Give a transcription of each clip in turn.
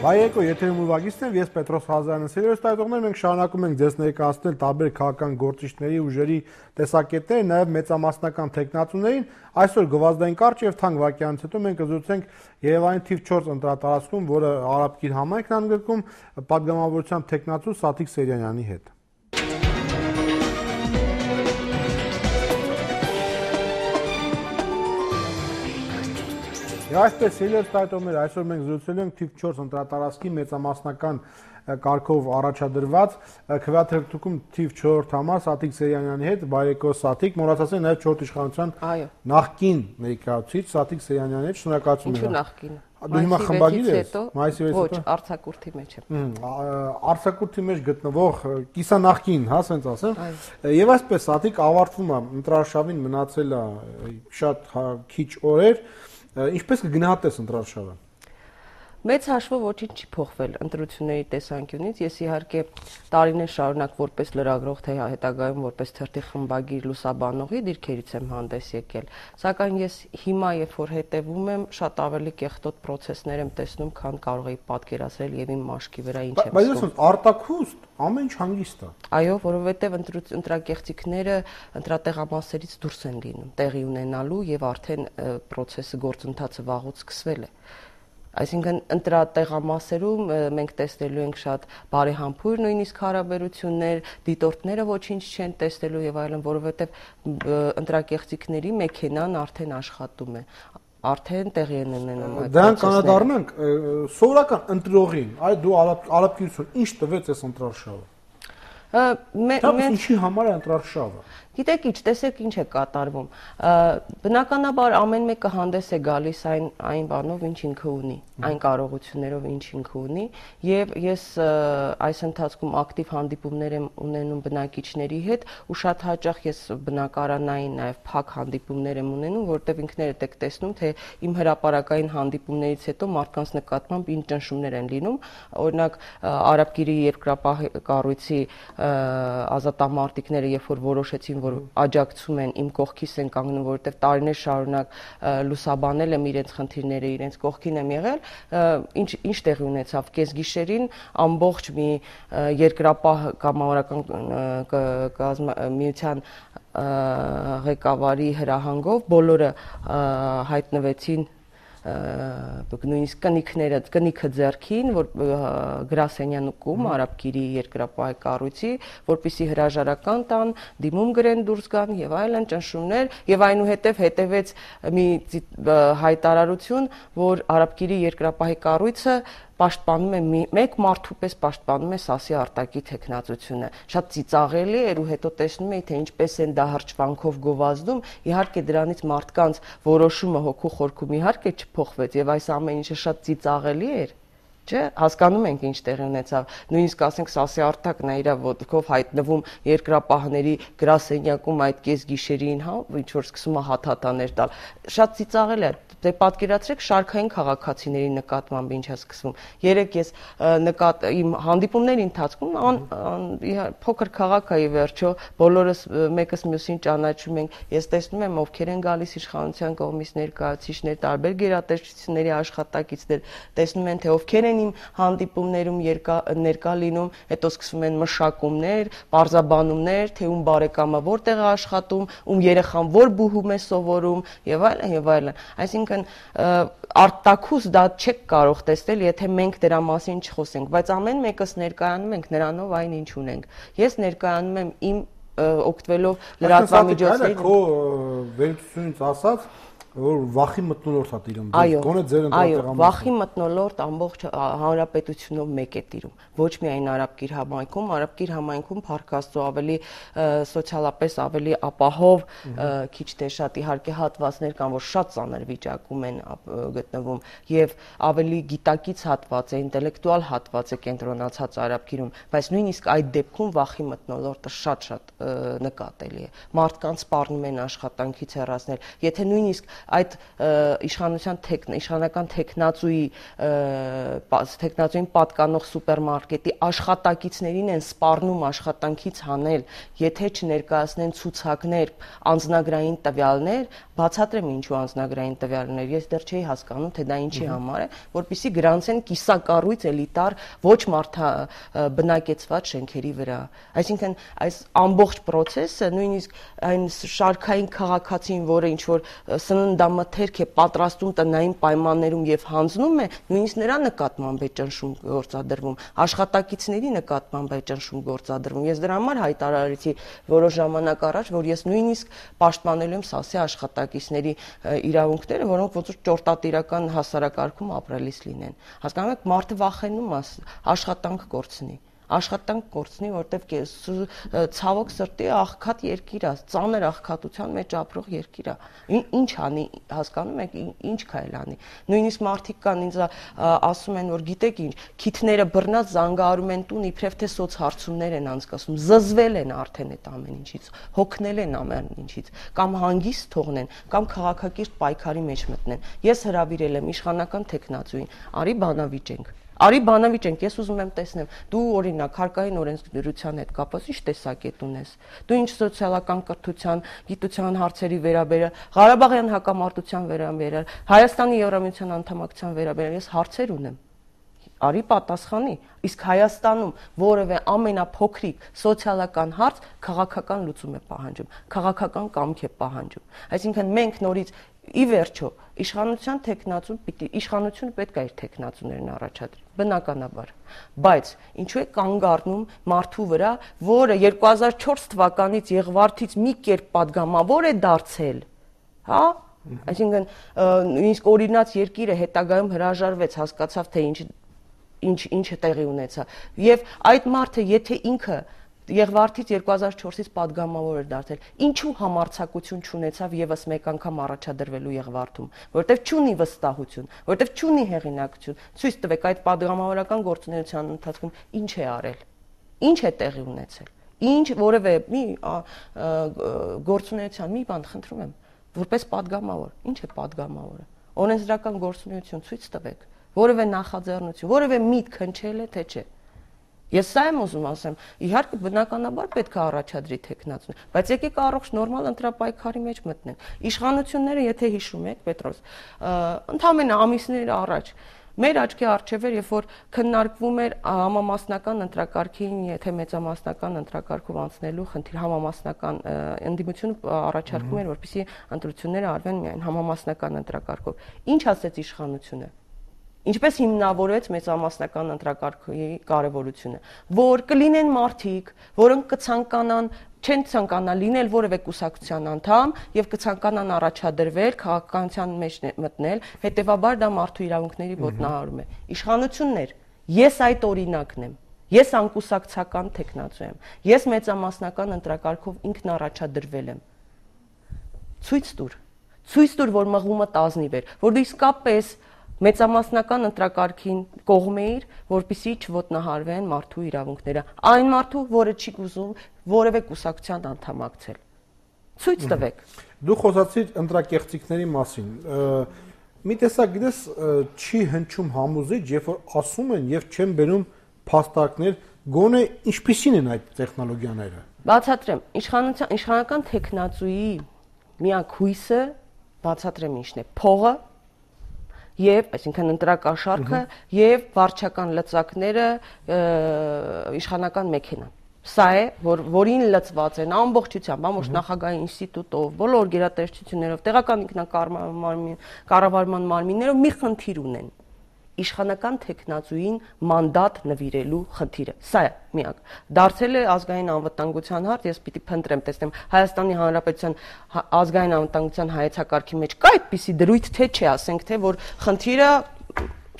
Բայեկո եթերում ուղղագիծն եմ, ես Պետրոս Ղազարյանն եմ, սիրելի հայրենիքներ, մենք շարունակում ենք ձեզ ներկայացնել տարբեր քաղաքական գործիչների ուժերի տեսակետները, նաև մեծամասնական տեխնացուներին։ Այսօր գովազդային կարճ եւ թանկ վարքյանից հետո մենք կզրուցենք Երևանի թիվ 4 ընտրատարածքում, որը Արաբկիր համայնքն է ընդգրկում, պատգամավորությամբ տեխնացու Սաթիկ Սերյանյանի հետ։ Այսպես սիրելի հայրենիքներ, այսօր մենք զրուցել ենք թիվ 4 ընտրատարածքի մեծամասնական կարգով առաջադրված քվեաթերթուկում թիվ 4 համար Սաթիկ Սերյանյանի հետ, Բայեկո Սաթիկ, մոռացածին նաև 4 իշխանության նախկին ներկայացուցիչ Սաթիկ Սերյանյանի հետ, շնորհակալություն։ Ինչու նախկին։ Դու հիմա խմբագիր ես։ Մայիսի 6-ից հետո։ Ոչ, արձակուրդի մեջ եմ։ Արձակուրդի մեջ գտնվող կիսանախկին, հա, ասենց ասեմ։ Եվ այսպես Սաթիկ ավարտվում է ընտրարշավին մնացել է շատ քիչ օրեր։ Ինչպես կգնահատես ընտրարշավը։ Մեծ հաշվով ոչինչ չի փոխվել ընտրությունների տեսանկյունից։ Ես իհարկե տարիներ շարունակ որպես լրագրող, թե հետագայում որպես թերթի խմբագիր լուսաբանողի դիրքերից եմ հանդես եկել։ Սակայն ես հիմա, երբ որ հետևում եմ, շատ ավելի կեղտոտ process-ներ եմ տեսնում, քան կարող էի պատկերացրել եւ իմ մաշկի վրա ինչ եմ զգում։ Բայց արտաքուստ ամեն ինչ հանգիստ է։ Այո, որովհետեւ ընտրակեղծիքները ընտրատեղամասերից դուրս են լինում, տեղի ունենալու եւ արդեն process-ը գործընթացը վաղուց սկսվել է։ Այսինքն ընտրատեղամասերում մենք տեսնելու ենք շատ բարեհամբույր նույնիսկ հարաբերություններ, դիտորդները ոչինչ չեն տեսնելու եւ այլն, որովհետեւ ընտրակեղծիքների մեքենան արդեն աշխատում է, արդեն տեղի են ունենում այդ։ Դրանք անդրադառնանք սովորական ընտրողին, այ դու արաբկիրություն ինչ տվեց այս ընտրարշավը։ Ինչի համար է ընտրարշավը։ Գիտեք ինչ, տեսեք ինչ է կատարվում։ Բնականաբար ամեն մեկը հանդես է գալիս այն բանով, ինչ ինքը ունի, այն կարողություններով, ինչ ինքը ունի, եւ ես այս ընթացքում ակտիվ հանդիպումներ եմ ունենում բնակիչների հետ, ու շատ հաճախ ես բնակարանային նաեւ փակ հանդիպումներ եմ ունենում, որտեղ ինքներդ եք տեսնում, թե իմ հրապարակային հանդիպումներից հետո մարդկանց նկատմամբ ինչ ճնշումներ են լինում, օրինակ Արաբկիրի երկրապահ կառույցի ազատամարտիկները, երբ որ որոշեցին, որ աջակցում են, իմ կողքից են կանգնում, որովհետև տարիներ շարունակ լուսաբանել եմ իրենց խնդիրները, իրենց կողքին եմ եղել, ինչ տեղի ունեցավ կեսգիշերին ամբողջ մի երկրապահ կամավորական միության ղեկավարի հրահանգով բոլորը հայտնվեցին նույնիսկ կնիքը ձեռքին, որ գրասենյակում Արաբկիրի երկրապահ կառույցի, որպեսզի հրաժարական տան, դիմում գրեն դուրս գան եւ այլն ճնշումներ, եւ այնուհետեւ հետեւեց մի հայտարարություն, որ Արաբկիրի երկրապահի կառույցը պաշտպանում է մեկ մարդու պես պաշտպանում է ՍԱՍ-ի արտակի տեխնացությունը։ Շատ ծիծաղելի էր ու հետո տեսնում էի, թե ինչպես են դա հրճվանքով գովազդում, իհարկե դրանից մարդկանց որոշումը հոգու խորքում իհարկե չփոխվեց եւ այս ամեն ինչը շատ ծիծաղելի էր։ Չէ, հասկանում ենք ինչ տեղի ունեցավ։ Նույնիսկ ասենք ՍԱՍ-ի արտակն է իր ոտքով հայտնվում երկրապահների գրասենյակում այդ կեսգիշերին, հա, ինչ որ սկսում է հաթաթաներ տալ։ Շատ ծիծաղել է։ Դե պատկերացրեք շարքային քաղաքացիների նկատմամբ ինչ է սկսվում։ Երեք ես իմ հանդիպումների ընթացքում փոքր քաղաք է ի վերջո, բոլորս մեկս մյուսին ճանաչում ենք։ Ես տեսնում եմ ովքեր են գալիս իշխանության կողմից ներկայացուցիչներ, տարբեր գերատեսչությունների աշխատակիցներ, տեսնում են թե ովքեր են իմ հանդիպումներում ներկա լինում, հետո սկսվում են մշակումներ, պարզաբանումներ, թե ում բարեկամը որտեղ է աշխատում, ում երեխան որ բուհում է սովորում եւ այլն եւ այլն։ Այսինքն արտաքուս դա չեք կարող տեսնել, եթե մենք դրա մասին չխոսենք, բայց ամեն մեկս ներկայանում ենք նրանով այն ինչ ունենք։ Ես ներկայանում եմ իմ օգտվելով լրատվամիջոցների։ Քո վերլուծությունից ասած որ վախի մթնոլորտ է տիրում, գոնե ձեր ընտրատեղամասում։ Այո, վախի մթնոլորտ ամբողջ հանրապետությունով մեկ է տիրում։ Ոչ միայն Արաբկիր համայնքում փառք Աստծո ավելի սոցիալապես ավելի ապահով, քիչ թե շատ իհարկե հատվածներ կան, որ շատ ծանր վիճակում են գտնվում եւ ավելի գիտակից հատված է, ինտելեկտուալ հատված է կենտրոնացած Արաբկիրում, բայց նույնիսկ այդ դեպքում վախի մթնոլորտը շատ նկատելի է։ Մարդկանց սպառնում են աշխատանքից հեռացնել։ Եթե նույնիսկ այդ իշխանական տեխնացուին պատկանող սուպերմարկետի աշխատակիցներին են սպառնում աշխատանքից հանել, եթե չներկայացնեն ցուցակներ, անձնագրային տվյալներ, բացատրեմ ինչու անձնագրային տվյալներ, ես դեռ չէի հասկանում, թե դա ինչի համար է, որպեսզի գրանցեն կիսակառույց էլիտար ոչ բնակեցված շենքերի վրա։ Այսինքն այս ամբողջ process-ը նույնիսկ այն շարքային քաղաքացին, որը ինչ որ սննդամթերք է պատրաստում տնային պայմաններում եւ հանձնում է, նույնիսկ նրա նկատմամբ է ճնշում գործադրվում, աշխատակիցների նկատմամբ է ճնշում գործադրվում։ Ես դրա համար հայտարարեցի որոշ ժամանակ առաջ, որ ես նույնիսկ պաշտպանելու եմ ՍԱՍ-ի աշխատակիցների իրավունքները, որոնք ոնց որ ճորտատիրական հասարակարգում ապրելիս լինեն։ Հասկանում եք, մարդը վախենում է աշխատանք կորցնի, որտեվ ցավոք սրտի աղքատ երկիր է, ծանր աղքատության մեջ ապրող երկիր է։ Ինչ անի, հասկանում եք, ինչ քայլ անի։ Նույնիսկ մարդիկ կան ինձ ասում են, որ գիտեք ինչ, քիթները բռնած զանգահարում են տուն, իբրև թե սոցհարցումներ են անցկացնում, զզվել են արդեն այդ ամեն ինչից, հոգնել են ամեն ինչից, կամ հանգիստ թողնեն, կամ քաղաքակիրթ պայքարի մեջ մտնեն։ Ես հրավիրել եմ իշխանական տեխնացուին, արի բանավիճենք, ես ուզում եմ տեսնեմ, դու օրինակ հարկային օրենսդրության հետ կապված ինչ տեսակետ ունես, դու ինչ սոցիալական կրթության, գիտության հարցերի վերաբերյալ, Ղարաբաղյան հակամարտության վերաբերյալ, Հայաստանի Եվրամիության անդամակցության վերաբերյալ ես հարցեր ունեմ։ Արի պատասխանի, իսկ Հայաստանում որևէ ամենափոքրիկ սոցիալական հարց քաղաքական լուծում է պահանջում, քաղաքական կամք է պահանջում։ Այսինքն մենք նորից ի վերջո իշխանությունը պետք է իր տեխնացուներն առաջադրի, բնականաբար, բայց ինչու է կանգ առնում մարդու վրա, որը 2004 թվականից Եղվարդից մի կերպ պատգամավոր է դարձել, հա? Այսինքն նույնիսկ օրինաց երկիրը հետագայում հրաժարվեց, հասկացավ, թե ինչ տեղի ունեցավ։ Եվ այդ մարդը, եթե ինքը Եղվարդից 2004-ից պատգամավոր էր դարձել, ինչու համարձակություն չունեցավ եւս մեկ անգամ առաջադրվելու Եղվարդում, որովհետեւ չունի վստահություն, որովհետեւ չունի հեղինակություն։ Ցույց տվեք այդ պատգամավորական գործունեության ընթացքում ինչ է արել, ինչ է տեղի ունեցել, ինչ որևէ մի գործունեության մի բան խնդրում եմ, որպես պատգամավոր, ինչ է պատգամավորը։ Օրենսդրական գործունեություն ցույց տվեք, որևէ նախաձեռնություն, որևէ միտք հնչել է, թե չէ։ Ես սա եմ ուզում ասեմ, իհարկե բնականաբար պետք է առաջադրի տեխնացուն, բայց եկեք առողջ նորմալ ընտրապայքարի մեջ մտնենք։ Իշխանությունները, եթե հիշում եք, Պետրոս, ընդամենը ամիսներ առաջ մեր աչքի առջև էր, երբ որ քննարկվում էր համամասնական ընտրակարգին, եթե մեծամասնական ընտրակարգով անցնելու խնդիր, համամասնական ընդդիմությունը առաջարկում էր, որպեսզի ընտրությունները արվեն միայն համամասնական ընտրակարգով։ Ինչ ասեց իշխանությունը։ Ինչպես հիմնավորեց մեծամասնական ընտրակարգի կարևորությունը, որ կլինեն մարդիկ, որոնք չեն ցանկանա լինել որևէ կուսակցության անդամ եւ կցանկանան առաջադրվել, քաղաքականության մեջ մտնել, հետեւաբար դա մարդու իրավունքների ոտնահարում է։ Իշխանություններ, ես այդ օրինակն եմ։ Ես անկուսակցական տեխնացու եմ։ Ես մեծամասնական ընտրակարգով ինքն առաջադրվել եմ։ Ցույց տուր, որ մղումը տազնիվ էր, որ դու իսկապես մեծամասնական ընտրակարգին կողմ էիր, որպեսզի չոտնահարվեն մարդու իրավունքները, այն մարդու, որը չի ուզում որևէ կուսակցության անդամակցել։ Ցույց տվեք։ Դու խոսացիր ընտրակեղծիքների մասին։ Մի տեսակ գիտես, չի հնչում համոզիչ, երբ որ ասում են եւ չեն բերում փաստարկներ, գոնե ինչպիսին են այդ տեխնոլոգիաները։ Բացատրեմ, իշխանական տեխնացուի միակ հույսը, բացատրեմ ինչն է, փողը եւ այսինքն ընտրակաշառքը եւ վարչական լծակները իշխանական մեքենան։ Սա է, որին լծված են ամբողջությամբ, ամբողջ նախագահի ինստիտուտով, բոլոր գերատեսչություններով, տեղական կառավարման մարմիններով մի խնդիր ունեն։ Իշխանական տեխնացուին մանդատ նվիրելու խնդիրը։ Սա է միակ։ Դարձել է ազգային անվտանգության հարց, ես պիտի փնտրեմ, տեսնեմ Հայաստանի Հանրապետության ազգային անվտանգության հայեցակարգի մեջ կա այդպիսի դրույթ, թե չէ, ասենք թե որ խնդիրը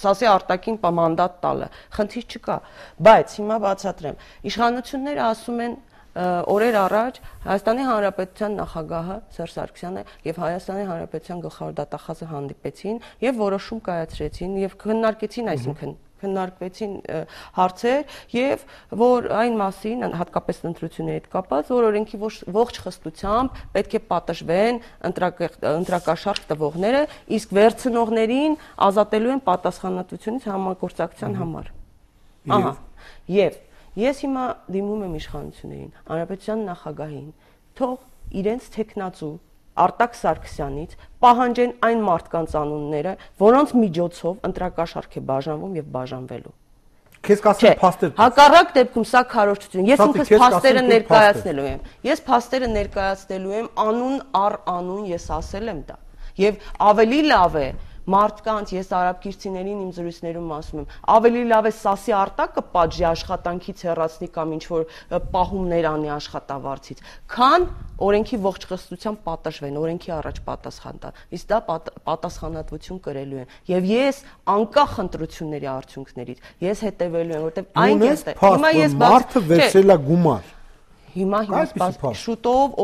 ՍԱՍ-ի արտաքին մանդատ տալը, խնդիր չկա, բայց հիմա բացատրեմ։ Իշխանությունները ասում են օրեր առաջ Հայաստանի Հանրապետության նախագահը Սերժ Սարգսյանը եւ Հայաստանի Հանրապետության գլխավոր դատախազը հանդիպեցին եւ որոշում կայացրեցին եւ քննարկեցին, այսինքն քննարկվեցին հարցեր եւ որ այն մասին հատկապես ընտրությունների հետ կապված որ օրենքի ողջ խստությամբ պետք է պատժվեն ընտրակաշարք տվողները իսկ վերցնողներին ազատելու են պատասխանատվությունից համագործակցության համար ահա եւ ես հիմա դիմում եմ իշխանություններին հանրապետության նախագահին թող իրենց տեխնացու Արտակ Սարգսյանից պահանջեն այն մարդկանց անունները, որոնց միջոցով ընտրակաշարք է բաժանվում եւ բաժանվելու։ Քեզ կասեմ փաստեր։ Հակառակ դեպքում սա քարոզություն։ Ես ինքս փաստերը ներկայացնելու եմ։ Ես փաստերը ներկայացնելու եմ անուն առ անուն ես ասել եմ դա։ Եվ ավելի լավ է մարդկանց ես արաբկիրցիներին իմ զրույցներում ասում եմ ավելի լավ է սասի Արտակը պատժի աշխատանքից հեռացնի կամ ինչ որ պահումներ անի աշխատավարձից քան օրենքի ողջ խստությամբ պատժվեն օրենքի առաջ պատասխան տան իսկ դա պատասխանատվություն կրելու են եւ ես անկախ ընտրությունների արդյունքներից ես հետևելու եմ որտեվ այն հիմա ես մարդը վերցրել է գումար Հիմա շուտով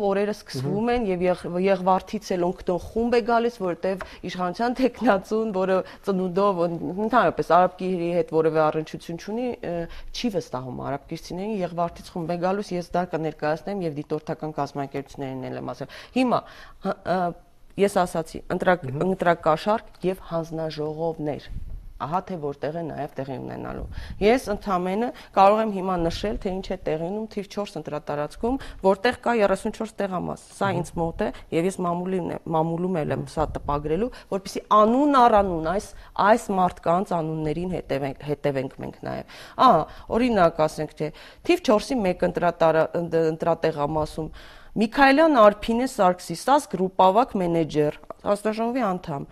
օրերը սկսվում են եւ Եղվարդից էլ օգտոն խումբ է գալիս, որտեվ իշխանության տեխնացուն, որը ծնունդով ընդհանրապես արաբկիրի հետ որևէ առնչություն չունի, չի վստահում արաբկիրցիներին, Եղվարդից խումբ է գալուս, ես դա կներկայացնեմ եւ դիտորդական կազմակերպություններին էլ եմ ասել։ Հիմա ես ասացի, ընտրակաշարք եւ հանձնաժողովներ Ահա թե որտեղ է նաև տեղի ունենալու։ Ես ընդամենը կարող եմ հիմա նշել, թե ինչ է տեղի ունում թիվ 4 ընտրատարածքում, որտեղ կա 34 տեղամաս։ Սա ինձ մոտ է, եւ ես մամուլում եմ սա տպագրելու, որպեսզի անուն առ անուն այս մարդկանց անուններին հետևենք մենք նաև։ Ահա, օրինակ ասենք, թե թիվ 4-ի 1 ընտրատեղամասում Միքայելյան Արփինե Սարգսի, SAS գրուպավակ մենեջեր, հանձնաժողովի անդամ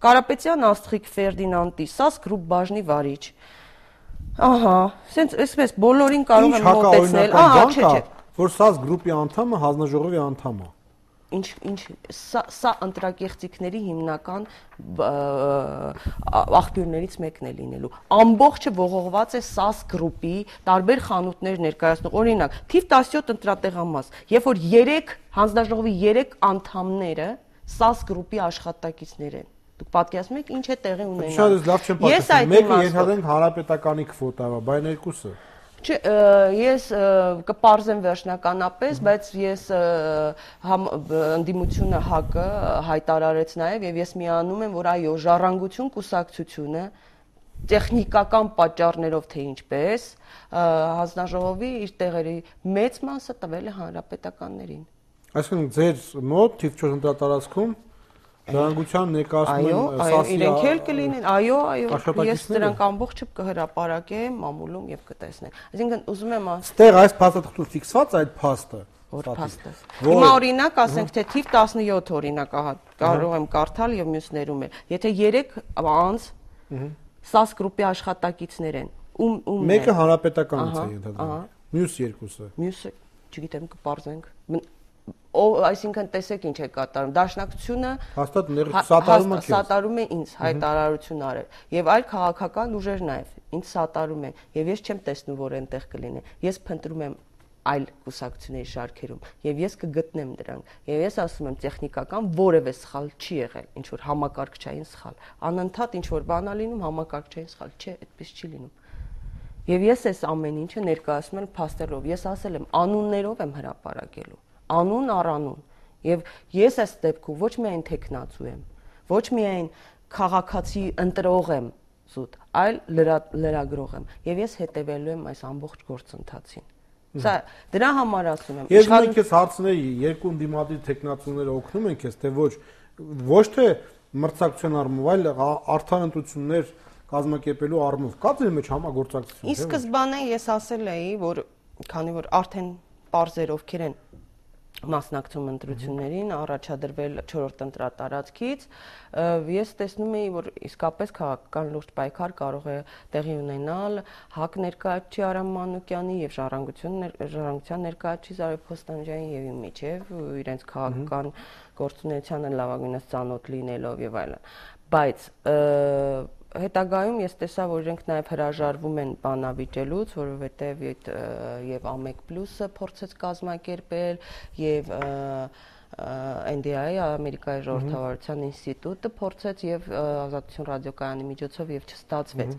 Կարապետյան Աստղիկ Ֆերդինանդի, SAS գրուպ բաժնի վարիչ։ Ահա, սենց այսպես բոլորին կարող եմ մոտեցնել, չէ, որ SAS գրուպի անդամը հանձնաժողովի անդամ է։ Ինչ սա ընտրակեղծիքների հիմնական աղբյուրներից մեկն է լինելու։ Ամբողջը ողողված է SAS գրուպի տարբեր խանութներ ներկայացնող։ Օրինակ, թիվ 17 ընտրատեղամաս, երբ որ 3 հանձնաժողովի 3 անդամները SAS գրուպի աշխատակիցներ են։ Դուք պատկերացնում եք ինչ է տեղի ունենալու։ Շատ լավ չեմ պատկերացնում։ Մեկը ենթադրենք հանրապետականի քվոտա է, բայց երկուսը։ Չէ, ես կպարզեմ վերջնականապես, բայց ես ընդդիմությունը ՀԱԿ-ը հայտարարեց նաև եւ ես միանում եմ, որ այո, Ժառանգություն կուսակցությունը տեխնիկական պատճառներով թե ինչպես հանձնաժողովի իր տեղերի մեծ մասը տվել է հանրապետականներին։ Այսինքն ձեր մոտ թիվ 4 ընտրատարածքում Ժառանգության ներկայացնում են իրենք էլ կլինեն, այո, ես դրանք ամբողջը կհրապարակեմ, մամուլում եւ կտեսնեն։ Այսինքն ուզում եմ Ստեղ այս փաստաթղթում ֆիքսված այդ փաստը։ Որ փաստը։ Հիմա օրինակ ասենք թե թիվ 17 օրինակ կարող եմ կարդալ եւ մյուսներում էլ։ Եթե 3 անձ SAS գրուպի աշխատակիցներ են, ում մեկը հանրապետականից է ենթադրվում։ Մյուս երկուսը։ Մյուսը, չգիտեմ, կպարզենք։ Այսինքն տեսեք ինչ է կատարում դաշնակցությունը հաստատ սատարում է ինձ հայտարարություն արել եւ այլ քաղաքական ուժեր նաեւ ինձ սատարում են եւ ես չեմ տեսնում որ այնտեղ կլինեն ես փնտրում եմ այլ կուսակցությունների շարքերում եւ ես կգտնեմ դրանք եւ ես ասում եմ տեխնիկական որևէ սխալ չի եղել ինչ որ համակարգչային սխալ անընդհատ ինչ որ բան է լինում համակարգչային սխալ չէ այդպես չի լինում եւ ես այս ամեն ինչը ներկայացնում եմ փաստերով ես ասել եմ անուններով եմ հրապարակելու Անուն առ անուն եւ ես այս դեպքում ոչ միայն տեխնացու եմ ոչ միայն քաղաքացի ընտրող եմ զուտ այլ լրագրող եմ եւ ես հետևելու եմ այս ամբողջ գործընթացին սա դրա համար ասում եմ Ես ինքս հարցնեի երկու դիմադի տեխնացուները օգնում են քեզ թե ոչ թե մրցակցության առումով այլ արդար ընտրություններ կազմակերպելու առումով կա ձեր մեջ համագործակցություն Իսկ սկզբանե ես ասել էի որ քանի որ արդեն պարզեր ովքեր են մասնակցում ընտրություններին առաջադրվել 4-րդ ընտրատարածքից ես տեսնում եի որ իսկապես քաղաքական լուրջ պայքար կարող է տեղի ունենալ ՀԱԿ ներկայացուցիչ Արամ Մանուկյանի եւ ժառանգության ներկայացուցիչ Զարուհի Փոստանջյանի եւ իմ միջեւ իրենց քաղաքական գործունեությանը լավագույնս ծանոթ լինելով եւ այլն բայց հետագայում ես տեսա որ իրենք նաև հրաժարվում են բանավիճելուց, որովհետև եւ Ամեկ+-ը փորձեց կազմակերպել եւ NDI-ի Ամերիկայի ժողովրդավարության ինստիտուտը փորձեց եւ Ազատություն ռադիոկայանի միջոցով եւ չստացվեց։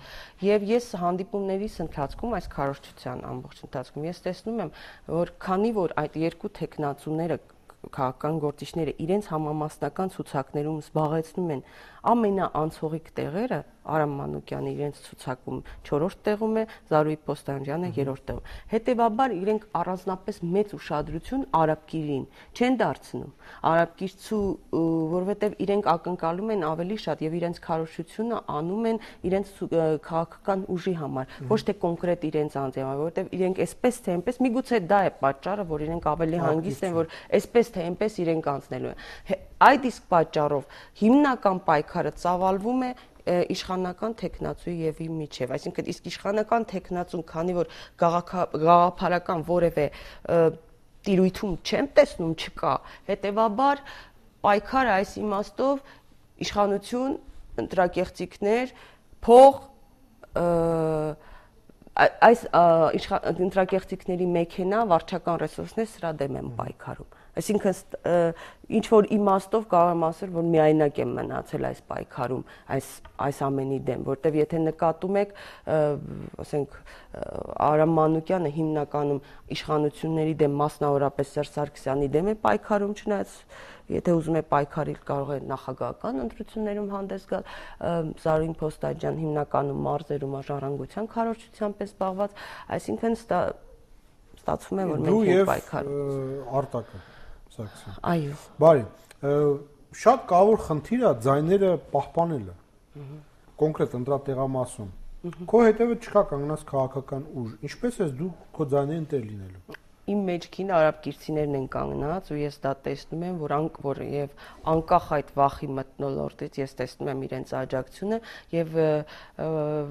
Եվ ես հանդիպումներիս ընթացքում այս քարոզչության ամբողջ ընթացքում ես տեսնում եմ, որ քանի որ այդ երկու տեխնացուները քաղաքական գործիչները իրենց համամասնական ցուցակներում զբաղեցնում են ամենաանցողիկ տեղերը, Արամ Մանուկյանը իրենց ցուցակում 4-րդ տեղում է, Զարուհի Պոստանջյանը 3-րդ տեղում։ Հետևաբար իրենք առանձնապես մեծ ուշադրություն արաբկիրին չեն դարձնում։ Արաբկիրցու, որովհետև իրենք ակնկալում են ավելի շատ եւ իրենց քարոզչությունը անում են իրենց քաղաքական ուժի համար, ոչ թե կոնկրետ իրենց անձի համար, որովհետև իրենք այսպես թե այնպես միգուցե դա է պատճառը, որ իրենք ավելի հանգիստ են, որ այսպես թե այնպես իրենք անցնելու են։ Այդ իսկ պատճառով հիմնական պայքարը ծավալվում է իշխանական տեխնացուի եւ ի միջև, այսինքն իսկ իշխանական տեխնացուն, քանի որ գաղափարական որևէ տիրույթում չեմ տեսնում, չկա, հետեւաբար պայքարը այս իմաստով իշխանություն, ընտրակեղծիքներ, փող այս ընտրակեղծիքների մեքենա, վարչական ռեսուրսներ սրա դեմ են պայքարում։ Այսինքն ինչ որ իմաստով կարող եմ ասել, որ միայնակ եմ մնացել այս պայքարում, այս ամենի դեմ, որտեվ եթե նկատում եք, ասենք Արամ Մանուկյանը հիմնականում իշխանությունների դեմ, մասնավորապես Սերժ Սարգսյանի դեմ է պայքարում, չնայած եթե ուզում է պայքարել, կարող է նախագահական ընտրություններում հանդես գալ, Զարուհի Պոստանջյան հիմնականում մարզերում ժառանգության քարոզչությամբ է զբաղված, այսինքն ստացվում է, որ մենք ենք պայքարում։ Արտակը Սարգսյան։ Այո։ Բարի, շատ կարևոր խնդիր է ձայները պահպանելը։ Կոնկրետ ընտրատեղամասում։ Քո հետևը չկա կանգնած քաղաքական ուժ։ Ինչպես ես դու քո ձայներին տեր լինելու։ Իմ մեջքին արաբկիրցիներն են կանգնած ու ես դա տեսնում եմ, որ եւ անկախ այդ վախի մթնոլորտից ես տեսնում եմ իրենց աջակցությունը եւ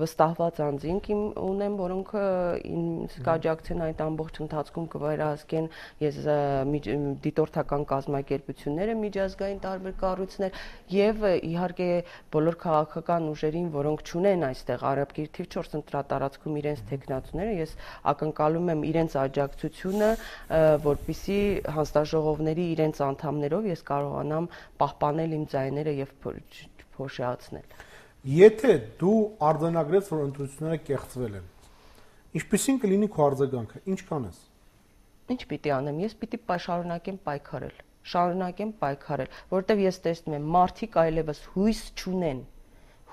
վստահված անձինք ունեմ, որոնք ինձ կաջակցեն այդ ամբողջ ընթացքում, կվերահսկեն ես դիտորդական կազմակերպությունները, միջազգային տարբեր կառույցներ եւ իհարկե բոլոր քաղաքական ուժերին, որոնք չունեն այստեղ արաբկիր թիվ 4 ընտրատարածքում իրենց տեխնացուները, ես ակնկալում եմ իրենց աջակցությունը, որպեսզի հանձնաժողովների իրենց անդամներով ես կարողանամ պահպանել իմ ձայները եւ փոշիացնել։ Եթե դու արձանագրես, որ ընտրությունները կեղծվել են, ինչպեսին կլինի քո արձագանքը, ինչ կանես։ Ինչ պիտի անեմ, ես պիտի շարունակեմ պայքարել, որովհետեւ ես տեսնում եմ մարդիկ այլևս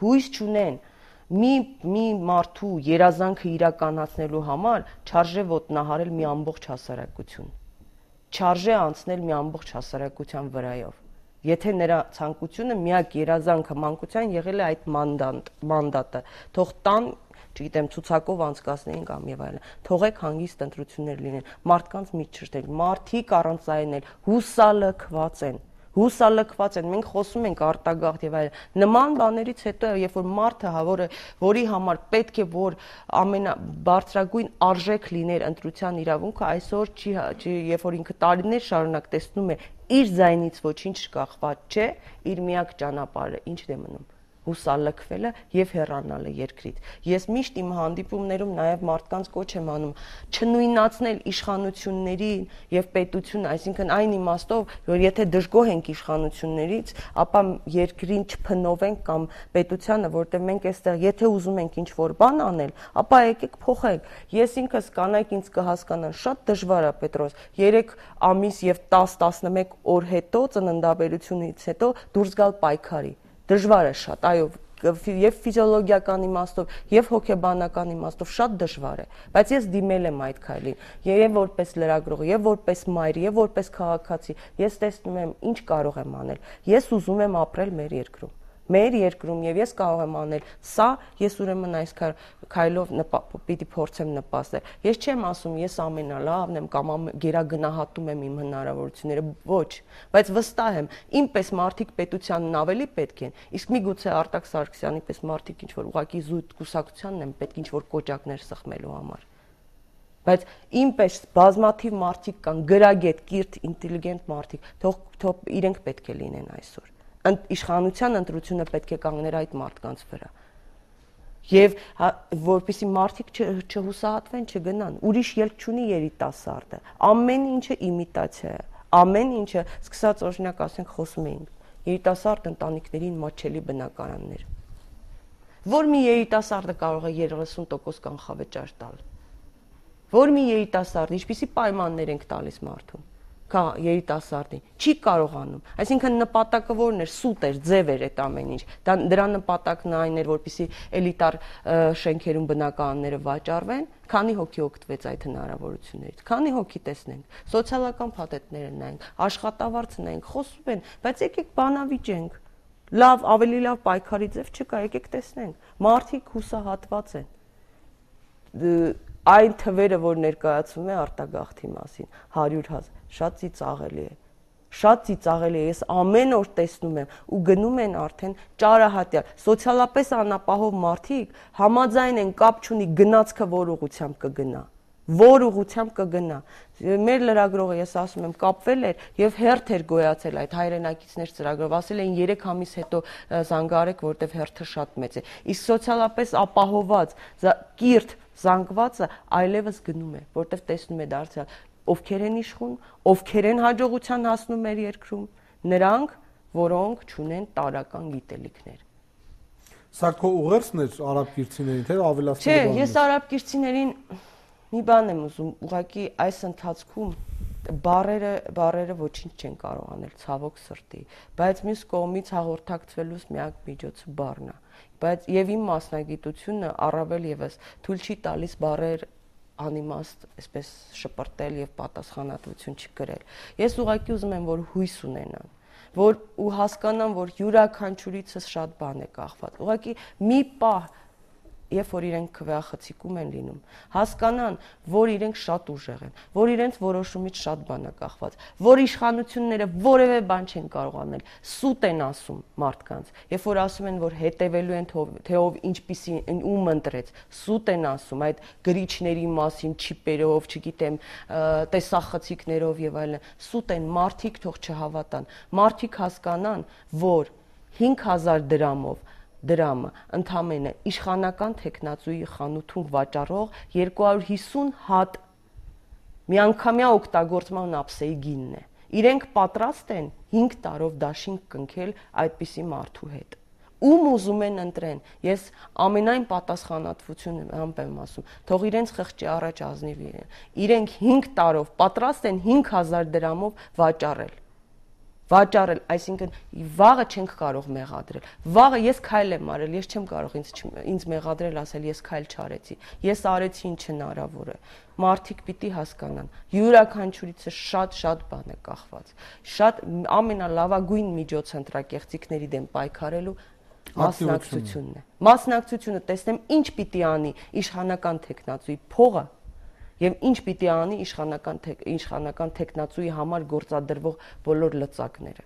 հույս չունեն մի մարդու երազանքը իրականացնելու համար չարժե ոտնահարել մի ամբողջ հասարակություն, չարժե անցնել մի ամբողջ հասարակության վրայով, եթե նրա ցանկությունը միակ երազանքը մանկության եղել է այդ մանդատը, թող տան, չգիտեմ, ցուցակով անցկացնեին կամ եւ այլն, թողեք հանգիստ ընտրություններ լինեն, մարդկանց միջ չրտել, մարդիկ առանց այն էլ հուսալքված են, մենք խոսում ենք արտագաղթ եւ այլն, նման բաներից հետո, երբ որ մարդը, որի համար պետք է որ ամենաբարձրագույն արժեք լիներ ընտրության իրավունքը, այսօր երբ որ ինքը տարիներ շարունակ տեսնում է իր ձայնից ոչինչ կախված չէ, իր միակ ճանապարհը ինչն է մնում։ Հուսալքվելը եւ հեռանալը երկրից։ Ես միշտ իմ հանդիպումներում նաեւ մարդկանց կոչ եմ անում չնույնացնել իշխանություններին եւ պետությունը, այսինքն այն իմաստով, որ եթե դժգոհ ենք իշխանություններից, ապա երկրին չփնովենք կամ պետությանը, որտեղ մենք այստեղ եթե ուզում ենք ինչ-որ բան անել, ապա եկեք փոխենք։ Ես ինքս կանայք ինձ կհասկանան, շատ դժվար է, Պետրոս, 3 ամիս եւ 10-11 օր հետո ծննդաբերությունից հետո դուրս գալ պայքարի։ Դժվար է շատ, այո, եւ ֆիզիոլոգիական իմաստով, եւ հոգեբանական իմաստով շատ դժվար է, բայց ես դիմել եմ այդ քայլին, եւ որպես լրագրող, եւ որպես մայր, եւ որպես քաղաքացի, ես տեսնում եմ ինչ կարող եմ անել։ Ես ուզում եմ ապրել մեր երկրում եւ ես կարող եմ անել սա, ես ուրեմն այս քայլով պիտի փորձեմ նպաստել։ Ես չեմ ասում ես ամենալավն եմ կամ գերագնահատում եմ իմ հնարավորությունները, ոչ, բայց վստահ եմ, ինպես մարդիկ պետությանն ավելի պետք են, իսկ միգուցե Արտակ Սարգսյանի պես մարդիկ ինչ որ ուղակի զույգ կուսակցությանն են պետք ինչ որ կոճակներ սխմելու համար։ Բայց ինպես բազմաթիվ մարդիկ կան, գրագետ, կիրթ, ինտելիգենտ մարդիկ, թող իրենք պետք է լինեն այսօր։ Իշխանության ընտրությունը պետք է կանգներ այդ մարդկանց վրա։ Եվ որպեսզի մարդիկ չհուսահատվեն, չգնան, ուրիշ ելք չունի երիտասարդը։ Ամեն ինչը իմիտացիա է, ամեն ինչը, սկսած օրինակ ասենք խոսում էինք, երիտասարդ ընտանիքներին մաչելի բնակարաններ։ Որ մի երիտասարդը կարող է 30% կանխավճար տալ։ Որ մի երիտասարդ, ինչպիսի պայմաններ ենք տալիս մարդուն, երիտասարդին, չի կարողանում։ Այսինքն նպատակը որն էր, սուտ էր, ձև էր այդ ամեն ինչ։ Դրա նպատակն այն էր, որպեսզի էլիտար շենքերում բնակարանները վաճառվեն, քանի հոգի օգտվեց այդ հնարավորություններից, քանի հոգի տեսնենք, սոցիալական փաթեթները նայենք, աշխատավարձ նայենք, խոսում են, բայց եկեք բանավիճենք։ Լավ, ավելի լավ պայքարի ձև չկա, եկեք տեսնենք։ Մարդիկ հուսահատված են։ Այն թվերը, որ ներկայացվում է արտագաղթի մասին, 100,000, շատ ծիծաղելի է։ Շատ ծիծաղելի է, ես ամեն օր տեսնում եմ ու գնում են արդեն ճարահատյալ։ Սոցիալապես անապահով մարդիկ համաձայն են, կապ չունի գնացքը որ ուղղությամբ կգնա։ Որ ուղղությամբ կգնա։ Մեր լրագրողը, ես ասում եմ, կապվել էր եւ հերթ էր գոյացել այդ հայրենակիցներ ծրագրով, ասել էին 3 ամիս հետո զանգարեք, որտեվ հերթը շատ մեծ է։ Իսկ սոցիալապես ապահոված, կիրթ զանգվածը այլևս գնում է, որտեվ տեսնում է դարձյալ ովքեր են իշխում, ովքեր են հաջողության հասնում մեր երկրում, նրանք, որոնք չունեն տարրական գիտելիքներ։ Սա քո ուղերձն էր արաբկիրցիներին, թե ավելացնելու բան։ Չէ, ես արաբկիրցիներին մի բան եմ ուզում, ուղղակի այս ընթացքում բառերը ոչինչ չեն կարող անել, ցավոք սրտի, բայց մյուս կողմից հաղորդակցվելուց միակ միջոցը բառն է։ Բայց եւ իմ մասնագիտությունը առավել եւս թույլ չի տալիս բառեր անիմաստ, այսպես շպրտել եւ պատասխանատվություն չկրել։ Ես ուղղակի ուզում եմ, որ հույս ունենան, որ ու հասկանան, որ յուրաքանչյուրիցս շատ բան է կախված։ Ուղղակի մի պահ, երբ որ իրենք քվեախցիկում են լինում, հասկանան, որ իրենք շատ ուժեղ են, որ իրենց որոշումից շատ բան է կախված, որ իշխանությունները որևէ բան չեն կարող անել, սուտ են ասում մարդկանց, երբ որ ասում են, որ հետևելու են, թե ով ինչպիսի ում ընտրեց, սուտ են ասում այդ գրիչների մասին, չիպերով, չգիտեմ, տեսախցիկներով եւ այլն, սուտ են, մարդիկ թող չհավատան, մարդիկ հասկանան, որ 5,000 դրամը ընդամենը իշխանական տեխնացուի խանութում վաճառող 250 հատ միանգամյա օգտագործման ափսեի գինն է։ Իրենք պատրաստ են 5 տարով դաշինք կնքել այդպիսի մարդու հետ։ Ում ուզում են ընտրեն, ես ամենայն պատասխանատվությամբ եմ ասում, թող իրենց խղճի առաջ ազնիվ իրեն։ Իրենք 5 տարով պատրաստ են 5,000 դրամով վաճառել, այսինքն վաղը չենք կարող մեղադրել։ Վաղը ես քայլ եմ արել, ես չեմ կարող ինձ մեղադրել, ասել ես քայլ չարեցի։ Ես արեցի ինչ հնարավոր է։ Մարդիկ պիտի հասկանան, յուրաքանչյուրիցս շատ բան է կախված։ Շատ ամենալավագույն միջոցը ընտրակեղծիքների դեմ պայքարելու մասնակցությունն է։ Մասնակցությունը տեսնեմ ինչ պիտի անի իշխանական տեխնացուի փողը եւ ինչ պիտի անի իշխանական տեխնացուի համար գործադրվող բոլոր լծակները։